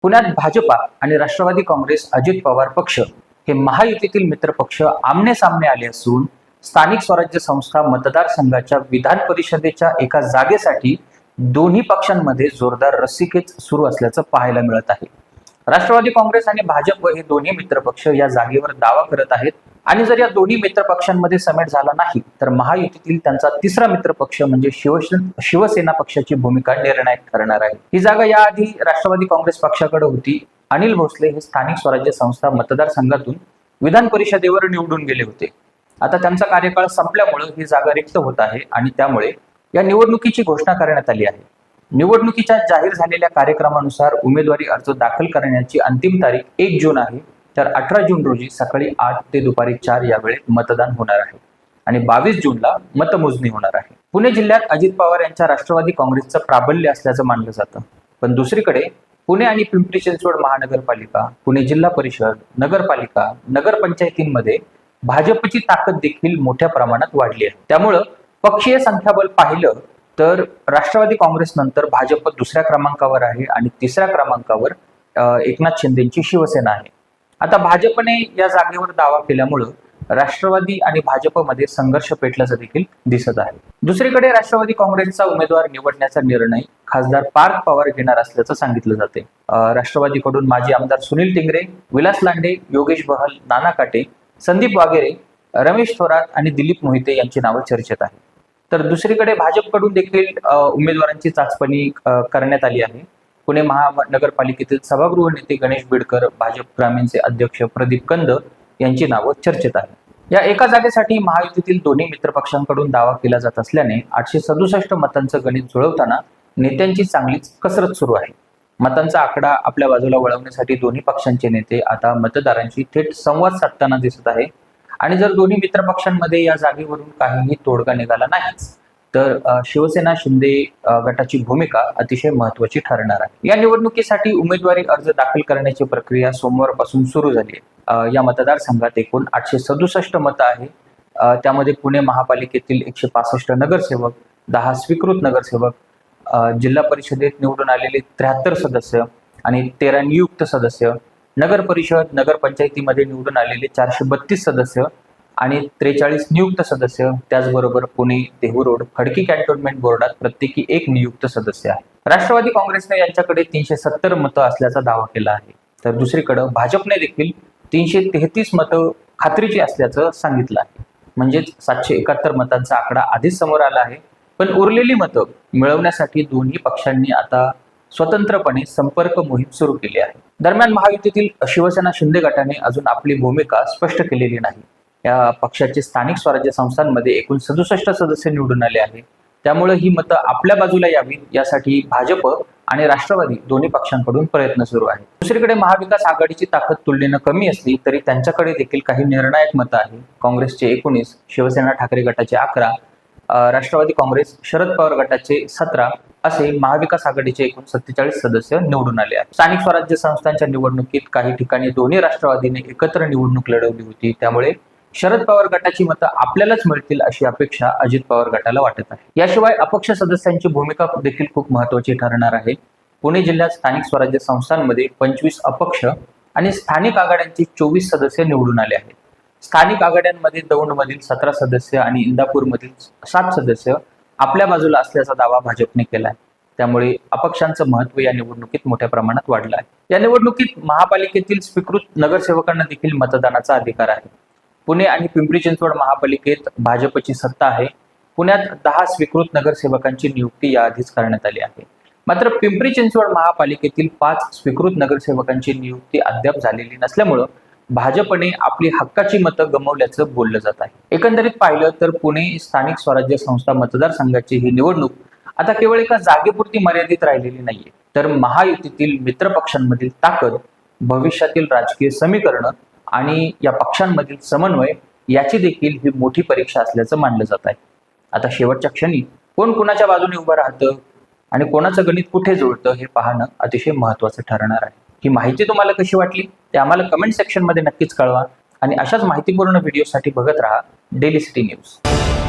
पुण्यात भाजपा आणि राष्ट्रवादी काँग्रेस अजित पवार पक्ष हे महायुतीतील मित्रपक्ष आमने सामने आले असून स्थानिक स्वराज्य संस्था मतदारसंघाच्या विधान परिषदेच्या एका जागेसाठी दोन्ही पक्षांमध्ये जोरदार रस्सीखेच सुरू असल्याचं पाहायला मिळत आहे। राष्ट्रवादी काँग्रेस आणि भाजप हे दोन्ही मित्रपक्ष या जागेवर दावा करत आहेत आणि जर या दोन्ही मित्रपक्षांमध्ये समेट झाला नाही तर महायुतीतील त्यांचा तिसरा मित्रपक्ष म्हणजे शिवसेना पक्षाची भूमिका निर्णायक ठरणार आहे। ही जागा याआधी राष्ट्रवादी काँग्रेस पक्षाकडे होती। अनिल भोसले हे स्थानिक स्वराज्य संस्था मतदारसंघातून विधान परिषदेवर निवडून गेले होते। आता त्यांचा कार्यकाळ संपल्यामुळे ही जागा रिक्त होत आहे आणि त्यामुळे या निवडणुकीची घोषणा करण्यात आली आहे। निवडणुकीच्या जाहीर झालेल्या कार्यक्रमानुसार उमेदवारी अर्ज दाखल करण्याची अंतिम तारीख 1 जून आहे, तर 18 जून रोजी सकाळी 8 ते दुपारी 4 या वेळेत मतदान होणार आहे आणि 22 जूनला मतमोजणी होणार आहे। पुणे जिल्ह्यात अजित पवार यांच्या राष्ट्रवादी काँग्रेसचं प्राबल्य असल्याचं मानलं जातं, पण दुसरीकडे पुणे आणि पिंपरी चिंचवड महानगरपालिका, पुणे जिल्हा परिषद, नगरपालिका, नगरपंचायतींमध्ये भाजपची ताकद देखील मोठ्या प्रमाणात वाढली आहे। त्यामुळं पक्षीय संख्याबळ पाहिलं तर राष्ट्रवादी काँग्रेस नंतर भाजप दुसऱ्या क्रमांकावर आहे आणि तिसऱ्या क्रमांकावर एकनाथ शिंदेची शिवसेना आहे। आता भाजपने या जागेवर दावा केल्यामुळं राष्ट्रवादी आणि भाजपमध्ये संघर्ष पेटल्याचं देखील दिसत आहे। दुसरीकडे राष्ट्रवादी काँग्रेसचा उमेदवार निवडण्याचा निर्णय खासदार पार्थ पवार घेणार असल्याचं सांगितलं जाते। राष्ट्रवादीकडून माजी आमदार सुनील टिंगरे, विलास लांडे, योगेश बहल, नाना काटे, संदीप वागेरे, रमेश थोरात आणि दिलीप मोहिते यांची नावं चर्चेत आहेत। तर दुसरीकडे भाजपकडून देखील उमेदवारांची चाचपणी करण्यात आली आहे। पुणे महानगरपालिकेतील सभागृह नेते गणेश बिडकर, भाजप ग्रामीणचे अध्यक्ष प्रदीप कंद यांची नावं चर्चेत आहेत। या एका जागेसाठी महायुतीतील दोन्ही मित्रपक्षांकडून दावा केला जात असल्याने 867 मतांचं गणित जुळवताना नेत्यांची चांगलीच कसरत सुरू आहे। मतांचा आकडा आपल्या बाजूला वळवण्यासाठी दोन्ही पक्षांचे नेते आता मतदारांशी थेट संवाद साधताना दिसत आहे आणि जर दोन्ही मित्रपक्षांमध्ये या जागेवरून काहीही तोडगा निघाला नाहीच तर शिवसेना शिंदे गटाची भूमिका अतिशय महत्त्वाची ठरणार आहे। या निवडणुकीसाठी उमेदवारी अर्ज दाखल करण्याची प्रक्रिया सोमवारपासून सुरू झाली आहे। या मतदारसंघात एकूण 867 मतं आहे। त्यामध्ये पुणे महापालिकेतील 165 नगरसेवक, 10 स्वीकृत नगरसेवक, जिल्हा परिषदेत निवडून आलेले 73 सदस्य आणि 13 नियुक्त सदस्य, नगर परिषद, नगरपंचायतीमध्ये निवडून आलेले 432 सदस्य आणि 43 नियुक्त सदस्य, त्याचबरोबर पुणे, देहू, खडकी कॅन्टोन्मेंट बोर्डात प्रत्येकी 1 नियुक्त सदस्य आहे। राष्ट्रवादी काँग्रेसने यांच्याकडे 370 मतं असल्याचा दावा केला आहे, तर दुसरीकडे भाजपने देखील 333 मतं खात्रीची असल्याचं सांगितलं आहे। म्हणजेच 771 मतांचा आकडा आधीच समोर आला आहे, पण उरलेली मतं मिळवण्यासाठी दोन्ही पक्षांनी आता स्वतंत्रपणे संपर्क मोहीम सुरू केली आहे। दरम्यान महायुतीतील शिवसेना शिंदे गटाने अजून आपली भूमिका स्पष्ट केलेली नाही। या पक्षाचे स्थानिक स्वराज्य संस्थांमध्ये एकूण 67 सदस्य निवडून आले आहेत, त्यामुळे ही मतं आपल्या बाजूला यावीत यासाठी भाजप आणि राष्ट्रवादी दोन्ही पक्षांकडून प्रयत्न सुरू आहेत। दुसरीकडे महाविकास आघाडीची ताकद तुलनेनं कमी असली तरी त्यांच्याकडे देखील काही निर्णायक मतं आहेत। काँग्रेसचे 19, शिवसेना ठाकरे गटाचे 11, राष्ट्रवादी काँग्रेस शरद पवार गटाचे 17 असे महाविकास आघाडीचे एकूण 47 सदस्य निवडून आले आहेत। स्थानिक स्वराज्य संस्थांच्या निवडणुकीत काही ठिकाणी दोन्ही राष्ट्रवादीने एकत्र निवडणूक लढवली होती, त्यामुळे शरद पवार गटाची मतं आपल्यालाच मिळतील अशी अपेक्षा अजित पवार गटाला वाटत आहे। याशिवाय अपक्ष सदस्यांची भूमिका देखील खूप महत्त्वाची ठरणार आहे। पुणे जिल्ह्यात स्थानिक स्वराज्य संस्थांमध्ये 25 अपक्ष आणि स्थानिक आघाड्यांचे 24 सदस्य निवडून आले आहेत। स्थानिक आघाड्यांमध्ये दौंडमधील 17 सदस्य आणि इंदापूरमधील 7 सदस्य आपल्या बाजूला असल्याचा दावा भाजपने केला आहे, त्यामुळे अपक्षांचं महत्त्व या निवडणुकीत मोठ्या प्रमाणात वाढलं आहे। या निवडणुकीत महापालिकेतील स्वीकृत नगरसेवकांना देखील मतदानाचा अधिकार आहे। पुणे आणि पिंपरी चिंचवड महापालिकेत भाजपची सत्ता आहे। पुण्यात 10 स्वीकृत नगरसेवकांची नियुक्ती याआधीच करण्यात आली आहे, मात्र पिंपरी चिंचवड महापालिकेतील 5 स्वीकृत नगरसेवकांची नियुक्ती अद्याप झालेली नसल्यामुळं भाजपने आपली हक्काची मतं गमावल्याचं बोललं जात आहे। एकंदरीत पाहिलं तर पुणे स्थानिक स्वराज्य संस्था मतदारसंघाची ही निवडणूक आता केवळ एका जागेपुरती मर्यादित राहिलेली नाहीये, तर महायुतीतील मित्रपक्षांमधील ताकद, भविष्यातील राजकीय समीकरणं आणि या पक्षांमधील समन्वय याची देखील ही मोठी परीक्षा असल्याचं मानलं जात आहे। आता शेवटच्या क्षणी कोण कुणाच्या बाजूने उभं राहतं आणि कोणाचं गणित कुठे जुळतं हे पाहणं अतिशय महत्त्वाचं ठरणार आहे। ही माहिती तुम्हाला कशी वाटली ते आम्हाला कमेंट सेक्शनमध्ये नक्कीच कळवा आणि अशाच माहितीपूर्ण व्हिडिओसाठी बघत राहा डेली सिटी न्यूज।